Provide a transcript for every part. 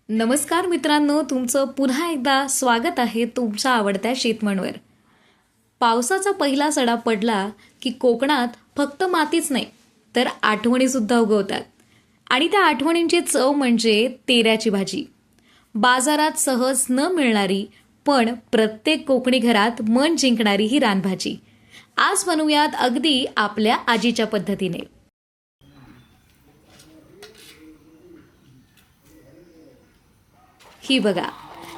नमस्कार मित्रांनो, तुमचं पुन्हा एकदा स्वागत आहे तुमच्या आवडत्या शेतमनवर. पावसाचा पहिला सडा पडला की कोकणात फक्त मातीच नाही तर आठवणीसुद्धा उगवतात. आणि त्या आठवणींची चव म्हणजे तेऱ्याची भाजी. बाजारात सहज न मिळणारी पण प्रत्येक कोकणी घरात मन जिंकणारी ही रानभाजी. आज बनवूयात अगदी आपल्या आजीच्या पद्धतीने. ही बघा,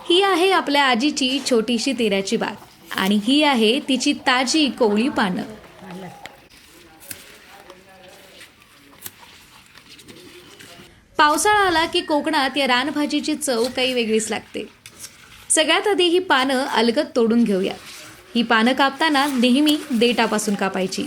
ही आहे आपल्या आजीची छोटीशी तेऱ्याची बाग आणि ही आहे तिची ताजी कोवळी पानं. पावसाळा आला की कोकणात या रानभाजीची चव काही वेगळीच लागते. सगळ्यात आधी ही पानं अलगद तोडून घेऊया. ही पानं कापताना नेहमी देठापासून कापायची.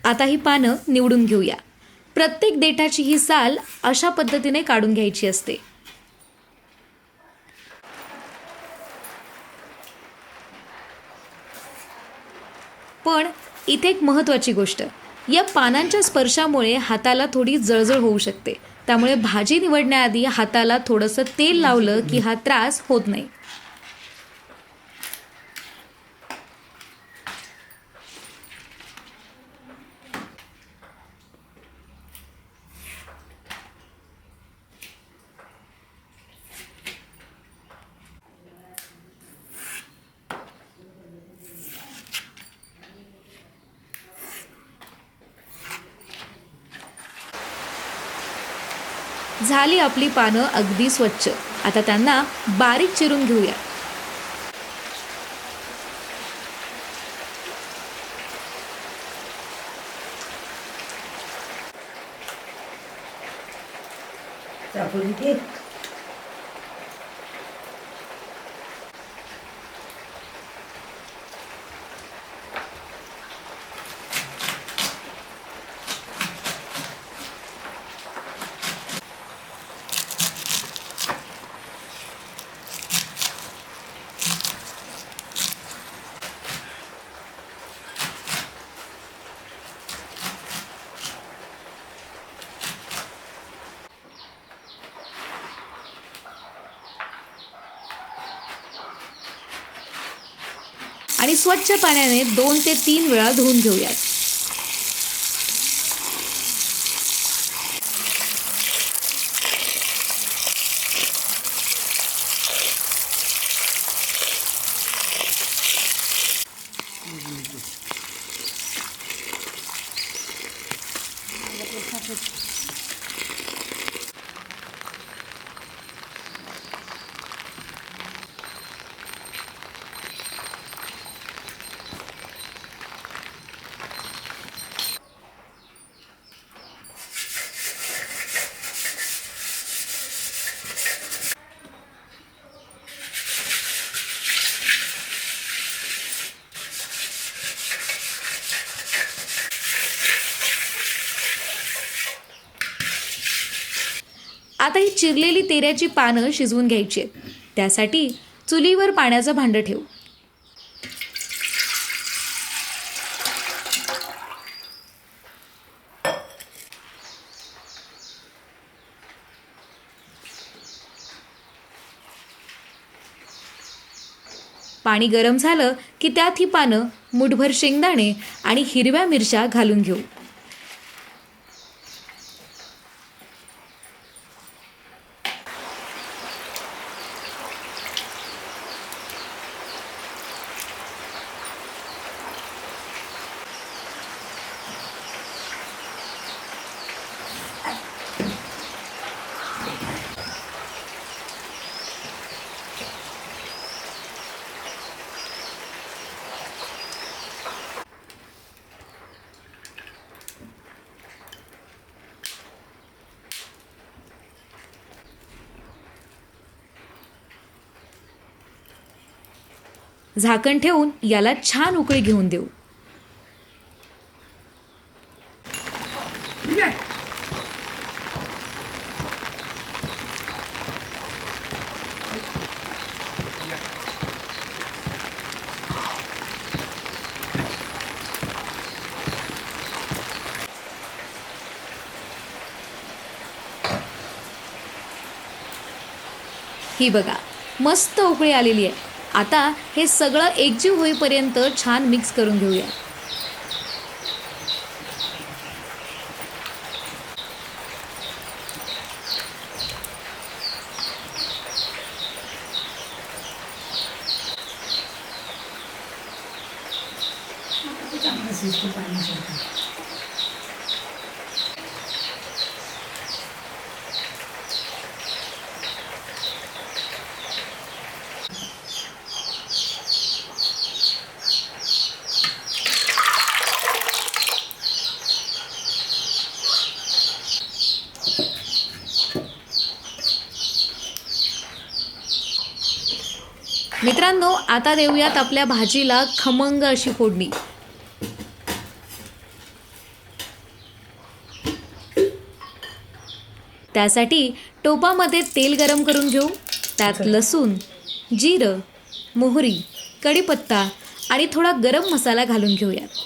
आता ही पानं निवडून घेऊया. प्रत्येक देठाची ही साल अशा पद्धतीने काढून घ्यायची असते. पण इथे एक महत्त्वाची गोष्ट, या पानांच्या स्पर्शामुळे हाताला थोडी जळजळ होऊ शकते. त्यामुळे भाजी निवडण्याआधी हाताला थोडंसं तेल लावलं की हा त्रास होत नाही. झाली आपली पानं अगदी स्वच्छ. आता त्यांना बारीक चिरून घेऊया. आणि स्वच्छ पाण्याने 2 ते 3 वेळा धुवून घेऊयात. आता ही चिरलेली तेऱ्याची पानं शिजवून घ्यायची आहेत. त्यासाठी चुलीवर पाण्याचं भांडं ठेवू. पाणी गरम झालं की त्यात ही पानं, मुठभर शेंगदाणे आणि हिरव्या मिरच्या घालून घेऊ. झाकण ठेवून याला छान उकळी घेऊन देऊ. ही बघा, मस्त उकळी आलेली आहे. आता हे सगळं एकजीव होईपर्यंत छान मिक्स करून घेऊया. मित्रांनो, आता देऊयात आपल्या भाजीला खमंग अशी फोडणी. त्यासाठी टोपामध्ये तेल गरम करून घेऊ. त्यात लसूण, जिरं, मोहरी, कढीपत्ता आणि थोडा गरम मसाला घालून घेऊयात.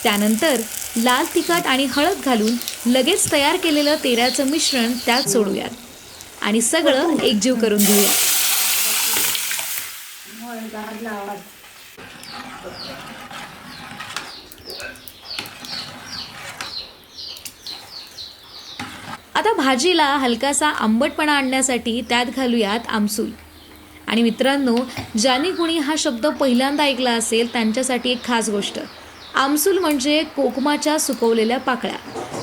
त्यानंतर लाल तिखट आणि हळद घालून लगेच तयार केलेलं तेराचं मिश्रण त्यात सोडूयात आणि सगळं एकजीव करून घेऊया. आता भाजीला हलकासा आंबटपणा आणण्यासाठी त्यात घालूयात आमसूल. आणि मित्रांनो, ज्यांनी कुणी हा शब्द पहिल्यांदा ऐकला असेल त्यांच्यासाठी एक खास गोष्ट. आमसूल म्हणजे कोकमाच्या सुकवलेल्या पाकळ्या.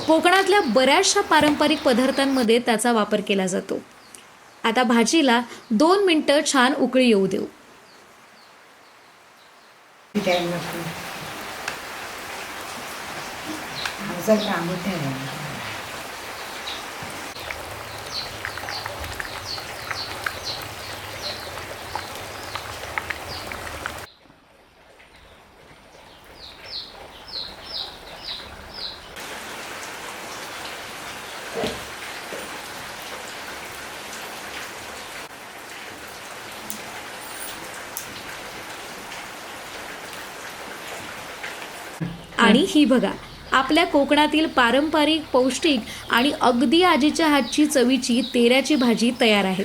कोकणातल्या बऱ्याचशा पारंपरिक पदार्थांमध्ये त्याचा वापर केला जातो. आता भाजीला 2 मिनिटं छान उकळी येऊ देऊ. आणि ही बघा, आपल्या कोकणातील पारंपरिक, पौष्टिक आणि अगदी आजीच्या हातची चवीची तेऱ्याची भाजी तयार आहे.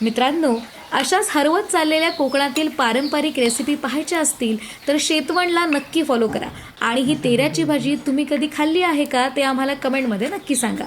मित्रांनो, अशाच हरवत चाललेल्या कोकणातील पारंपरिक रेसिपी पाहायच्या असतील तर शेतवणला नक्की फॉलो करा. आणि ही तेऱ्याची भाजी तुम्ही कधी खाल्ली आहे का ते आम्हाला कमेंटमध्ये नक्की सांगा.